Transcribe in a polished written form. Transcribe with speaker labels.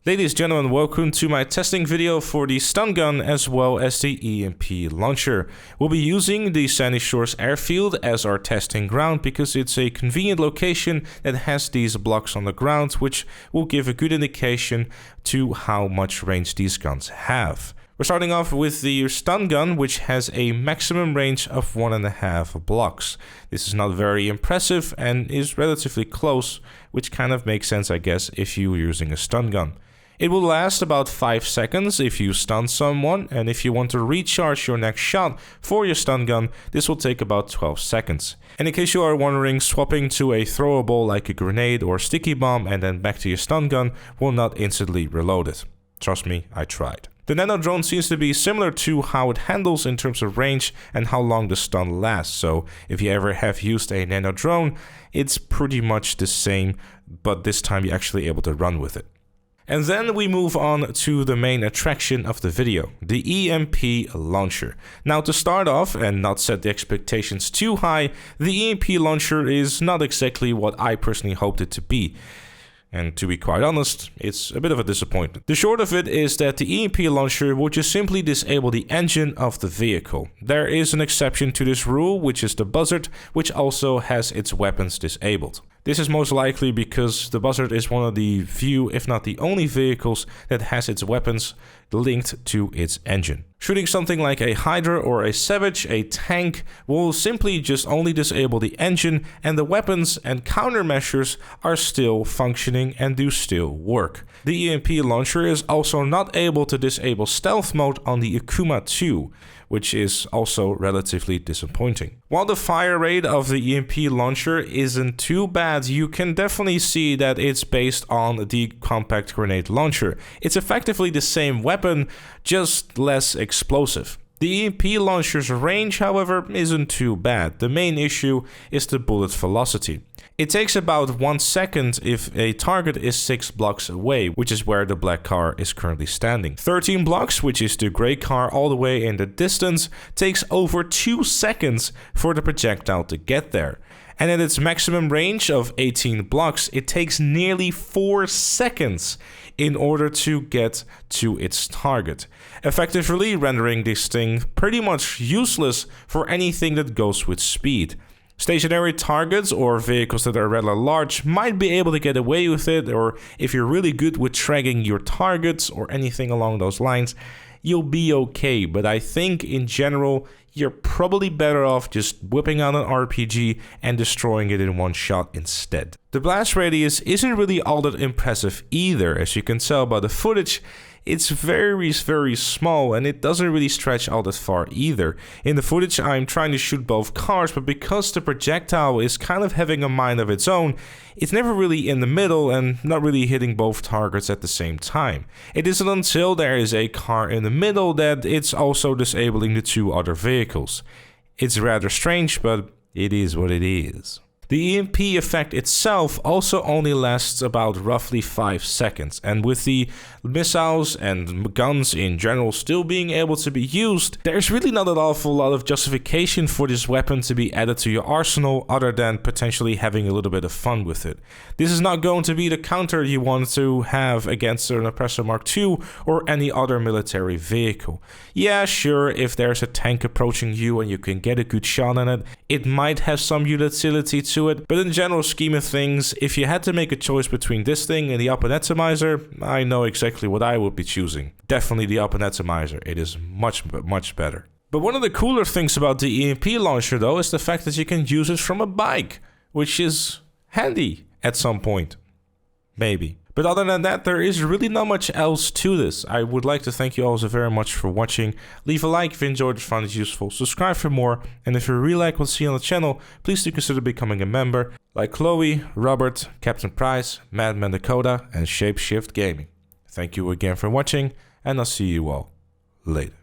Speaker 1: Ladies and gentlemen, welcome to my testing video for the stun gun as well as the EMP launcher. We'll be using the Sandy Shores airfield as our testing ground because it's a convenient location that has these blocks on the ground, which will give a good indication to how much range these guns have. We're starting off with the stun gun, which has a maximum range of 1.5 blocks. This is not very impressive and is relatively close, which kind of makes sense, I guess, if you're using a stun gun. It will last about 5 seconds if you stun someone, and if you want to recharge your next shot for your stun gun, this will take about 12 seconds. And in case you are wondering, swapping to a throwable like a grenade or sticky bomb and then back to your stun gun will not instantly reload it. Trust me, I tried. The Nano Drone seems to be similar to how it handles in terms of range and how long the stun lasts, so if you ever have used a Nano Drone, it's pretty much the same, but this time you're actually able to run with it. And then we move on to the main attraction of the video, the EMP Launcher. Now to start off and not set the expectations too high, the EMP Launcher is not exactly what I personally hoped it to be. And to be quite honest, it's a bit of a disappointment. The short of it is that the EMP launcher will just simply disable the engine of the vehicle. There is an exception to this rule, which is the Buzzard, which also has its weapons disabled. This is most likely because the Buzzard is one of the few, if not the only vehicles that has its weapons linked to its engine. Shooting something like a Hydra or a Savage, a tank, will simply just only disable the engine, and the weapons and countermeasures are still functioning and do still work. The EMP launcher is also not able to disable stealth mode on the Akuma 2, which is also relatively disappointing. While the fire rate of the EMP launcher isn't too bad, you can definitely see that it's based on the compact grenade launcher. It's effectively the same weapon, just less explosive. The EMP launcher's range, however, isn't too bad. The main issue is the bullet velocity. It takes about 1 second if a target is 6 blocks away, which is where the black car is currently standing. 13 blocks, which is the gray car all the way in the distance, takes over 2 seconds for the projectile to get there. And at its maximum range of 18 blocks, it takes nearly 4 seconds in order to get to its target, effectively rendering this thing pretty much useless for anything that goes with speed. Stationary targets or vehicles that are rather large might be able to get away with it, or if you're really good with tracking your targets or anything along those lines, you'll be okay. But I think in general, you're probably better off just whipping out an RPG and destroying it in one shot instead. The blast radius isn't really all that impressive either, as you can tell by the footage. It's very small and it doesn't really stretch all that far either. In the footage I'm trying to shoot both cars, but because the projectile is kind of having a mind of its own, it's never really in the middle and not really hitting both targets at the same time. It isn't until there is a car in the middle that it's also disabling the 2 other vehicles. It's rather strange, but it is what it is. The EMP effect itself also only lasts about roughly 5 seconds, and with the missiles and guns in general still being able to be used, there's really not an awful lot of justification for this weapon to be added to your arsenal other than potentially having a little bit of fun with it. This is not going to be the counter you want to have against an Oppressor Mark II or any other military vehicle. Yeah, sure, if there's a tank approaching you and you can get a good shot on it, it might have some utility to it, but in the general scheme of things, if you had to make a choice between this thing and the Opponetomizer, I know exactly what I would be choosing. Definitely the Opponetomizer. It is much better. But one of the cooler things about the EMP launcher though is the fact that you can use it from a bike, which is handy at some point. Maybe. But other than that, there is really not much else to this. I would like to thank you all so very much for watching. Leave a like if you enjoyed or found it useful. Subscribe for more. And if you really like what you see on the channel, please do consider becoming a member. Like Chloe, Robert, Captain Price, Madman Dakota, and Shapeshift Gaming. Thank you again for watching, and I'll see you all later.